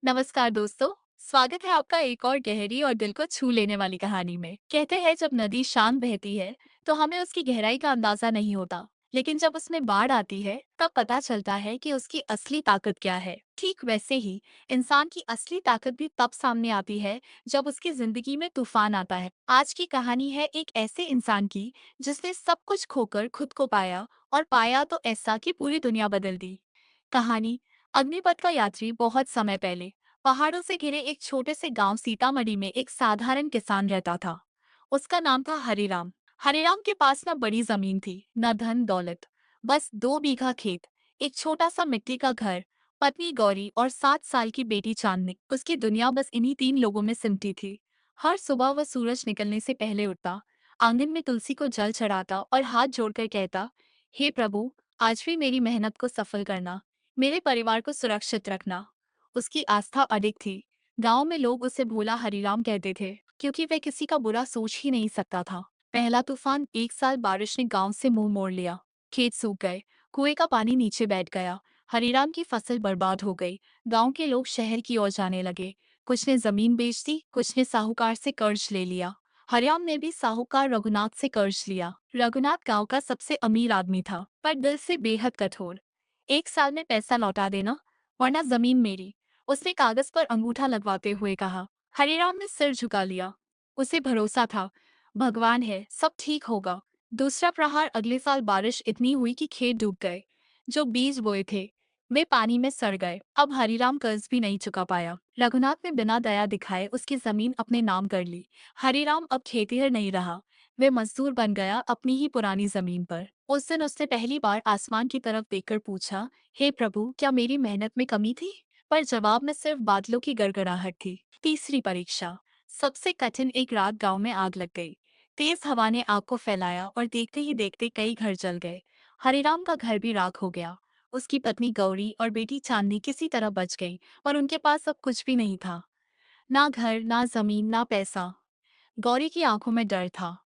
नमस्कार दोस्तों। स्वागत है आपका एक और गहरी और दिल को छू लेने वाली कहानी में। कहते हैं जब नदी शांत बहती है तो हमें उसकी गहराई का अंदाजा नहीं होता, लेकिन जब उसमें बाढ़ आती है तब पता चलता है कि उसकी असली ताकत क्या है। ठीक वैसे ही इंसान की असली ताकत भी तब सामने आती है जब उसकी जिंदगी में तूफान आता है। आज की कहानी है एक ऐसे इंसान की जिसने सब कुछ खोकर खुद को पाया, और पाया तो ऐसा कि पूरी दुनिया बदल दी। कहानी अग्निपथ का यात्री बहुत समय पहले पहाड़ों से घिरे एक छोटे से गांव सीतामढ़ी में एक साधारण किसान रहता था। उसका नाम था हरिराम। हरिराम के पास न बड़ी जमीन थी, न धन दौलत, बस 2 बीघा खेत, एक छोटा सा मिट्टी का घर, पत्नी गौरी और 7 साल की बेटी चांदनी। उसकी दुनिया बस इन्हीं 3 लोगों में सिमटी थी। हर सुबह वह सूरज निकलने से पहले उठता, आंगन में तुलसी को जल चढ़ाता और हाथ जोड़कर कहता, हे प्रभु, आज भी मेरी मेहनत को सफल करना, मेरे परिवार को सुरक्षित रखना। उसकी आस्था अडिग थी। गांव में लोग उसे भोला हरिराम कहते थे, क्योंकि वह किसी का बुरा सोच ही नहीं सकता था। पहला तूफान, एक साल बारिश ने गांव से मुंह मोड़ लिया। खेत सूख गए, कुएं का पानी नीचे बैठ गया, हरिराम की फसल बर्बाद हो गई। गांव के लोग शहर की ओर जाने लगे। कुछ ने जमीन बेच दी, कुछ ने साहूकार से कर्ज ले लिया। हरिराम ने भी साहूकार रघुनाथ से कर्ज लिया। रघुनाथ गांव का सबसे अमीर आदमी था, पर दिल से बेहद कठोर। 1 साल में पैसा लौटा देना, वरना जमीन मेरी, उसने कागज पर अंगूठा लगवाते हुए कहा। हरिराम ने सिर झुका लिया। उसे भरोसा था, भगवान है, सब ठीक होगा। दूसरा प्रहार, अगले साल बारिश इतनी हुई कि खेत डूब गए। जो बीज बोए थे वे पानी में सड़ गए। अब हरिराम कर्ज भी नहीं चुका पाया। रघुनाथ ने बिना दया दिखाए उसकी जमीन अपने नाम कर ली। हरिराम अब खेतीहर नहीं रहा, वे मजदूर बन गया अपनी ही पुरानी जमीन पर। उस दिन उसने पहली बार आसमान की तरफ देखकर पूछा, हे प्रभु, क्या मेरी मेहनत में कमी थी? पर जवाब में सिर्फ बादलों की गड़गड़ाहट थी। तीसरी परीक्षा, सबसे कठिन, एक रात गांव में आग लग गई। तेज हवा ने आग को फैलाया और देखते ही देखते कई घर जल गए। हरिराम का घर भी राख हो गया। उसकी पत्नी गौरी और बेटी चांदनी किसी तरह बच गई, पर उनके पास अब कुछ भी नहीं था। ना घर, ना जमीन, ना पैसा। गौरी की आंखों में डर था।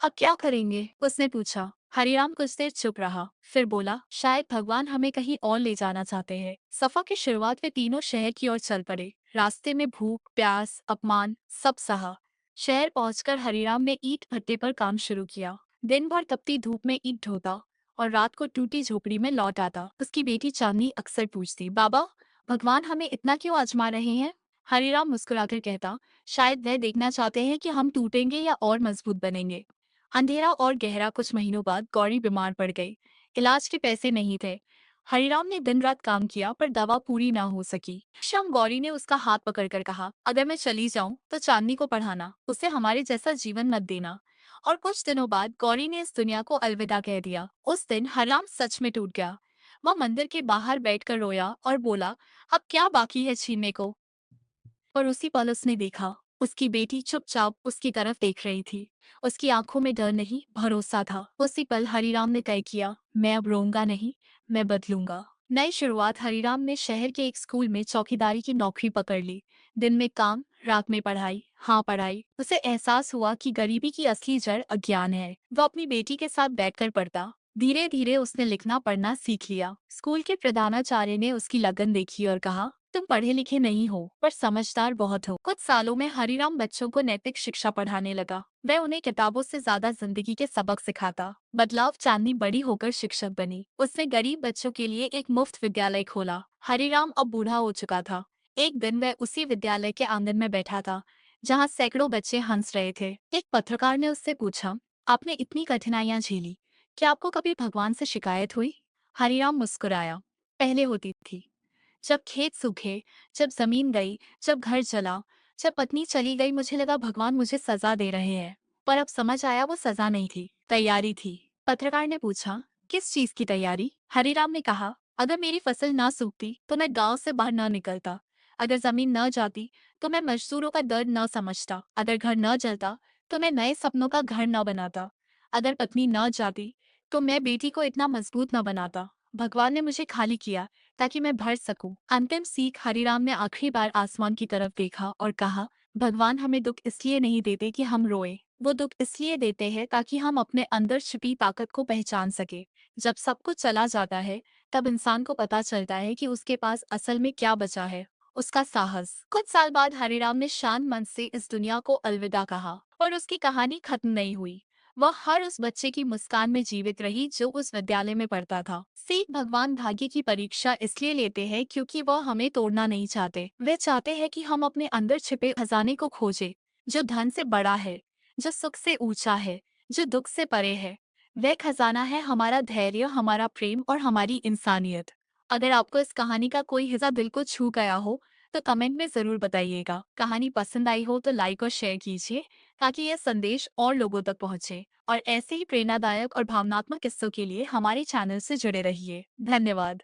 अब क्या करेंगे, उसने पूछा। हरिराम कुछ देर चुप रहा, फिर बोला, शायद भगवान हमें कहीं और ले जाना चाहते हैं। सफर की शुरुआत में तीनों शहर की ओर चल पड़े। रास्ते में भूख, प्यास, अपमान, सब सहा। शहर पहुंचकर हरिराम ने ईंट भट्टे पर काम शुरू किया। दिन भर तपती धूप में ईंट ढोता और रात को टूटी झोपड़ी में लौट आता। उसकी बेटी चांदनी अक्सर पूछती, बाबा, भगवान हमें इतना क्यों आजमा रहे हैं? हरिराम मुस्कुराकर कहता, शायद वह देखना चाहते हैं कि हम टूटेंगे या और मजबूत बनेंगे। अंधेरा और गहरा। कुछ महीनों बाद गौरी बीमार पड़ गई। इलाज के पैसे नहीं थे। हरिराम ने दिन रात काम किया, पर दवा पूरी ना हो सकी। शाम गौरी ने उसका हाथ पकड़कर कहा, अगर मैं चली जाऊं तो चांदनी को पढ़ाना, उसे हमारे जैसा जीवन मत देना। और कुछ दिनों बाद गौरी ने इस दुनिया को अलविदा कह दिया। उस दिन हरिराम सच में टूट गया। वह मंदिर के बाहर बैठकर रोया और बोला, अब क्या बाकी है छीनने को? और उसी पल उसने देखा, उसकी बेटी चुपचाप उसकी तरफ देख रही थी। उसकी आंखों में डर नहीं, भरोसा था। उसी पल हरिराम ने तय किया, मैं अब रोऊंगा नहीं, मैं बदलूंगा। नई शुरुआत, हरिराम ने शहर के एक स्कूल में चौकीदारी की नौकरी पकड़ ली। दिन में काम, रात में पढ़ाई। हाँ, पढ़ाई। उसे एहसास हुआ कि गरीबी की असली जड़ अज्ञान है। वह अपनी बेटी के साथ बैठकर पढ़ता। धीरे धीरे उसने लिखना पढ़ना सीख लिया। स्कूल के प्रधानाचार्य ने उसकी लगन देखी और कहा, तुम पढ़े लिखे नहीं हो, पर समझदार बहुत हो। कुछ सालों में हरिराम बच्चों को नैतिक शिक्षा पढ़ाने लगा। वह उन्हें किताबों से ज्यादा जिंदगी के सबक सिखाता। बदलाव, चांदनी बड़ी होकर शिक्षक बनी। उसने गरीब बच्चों के लिए एक मुफ्त विद्यालय खोला। हरिराम अब बूढ़ा हो चुका था। एक दिन वह उसी विद्यालय के आंगन में बैठा था, जहाँ सैकड़ों बच्चे हंस रहे थे। एक पत्रकार ने उससे पूछा, आपने इतनी कठिनाइयां झेली, क्या आपको कभी भगवान से शिकायत हुई? हरिराम मुस्कुराया, पहले होती थी। जब खेत सूखे, जब जमीन गई, जब घर जला, जब पत्नी चली गई, मुझे लगा भगवान मुझे सजा दे रहे हैं। पर अब समझ आया वो सजा नहीं थी, तैयारी थी। पत्रकार ने पूछा, किस चीज की तैयारी? हरिराम ने कहा, अगर मेरी फसल ना सूखती तो मैं गांव से बाहर न निकलता। अगर जमीन न जाती तो मैं मजदूरों का दर्द न समझता। अगर घर न जलता तो मैं नए सपनों का घर न बनाता। अगर पत्नी न जाती तो मैं बेटी को इतना मजबूत न बनाता। भगवान ने मुझे खाली किया ताकि मैं भर सकूं। अंतिम सीख, हरिराम ने आखिरी बार आसमान की तरफ देखा और कहा, भगवान हमें दुख इसलिए नहीं देते कि हम रोए, वो दुख इसलिए देते हैं ताकि हम अपने अंदर छिपी ताकत को पहचान सके। जब सब कुछ चला जाता है, तब इंसान को पता चलता है कि उसके पास असल में क्या बचा है। उसका साहस। कुछ साल बाद हरिराम ने शांत मन से इस दुनिया को अलविदा कहा और उसकी कहानी खत्म नहीं हुई। वह हर उस बच्चे की मुस्कान में जीवित रही जो उस विद्यालय में पढ़ता था। सीख भगवान भाग्य की परीक्षा इसलिए लेते हैं क्योंकि वह हमें तोड़ना नहीं चाहते। वे चाहते हैं कि हम अपने अंदर छिपे खजाने को खोजें, जो धन से बड़ा है, जो सुख से ऊंचा है, जो दुख से परे है। वह खजाना है हमारा धैर्य, हमारा प्रेम और हमारी इंसानियत। अगर आपको इस कहानी का कोई हिस्सा दिल को छू गया हो तो कमेंट में जरूर बताइएगा। कहानी पसंद आई हो तो लाइक और शेयर कीजिए ताकि यह संदेश और लोगों तक पहुंचे। और ऐसे ही प्रेरणादायक और भावनात्मक किस्सों के लिए हमारे चैनल से जुड़े रहिए। धन्यवाद।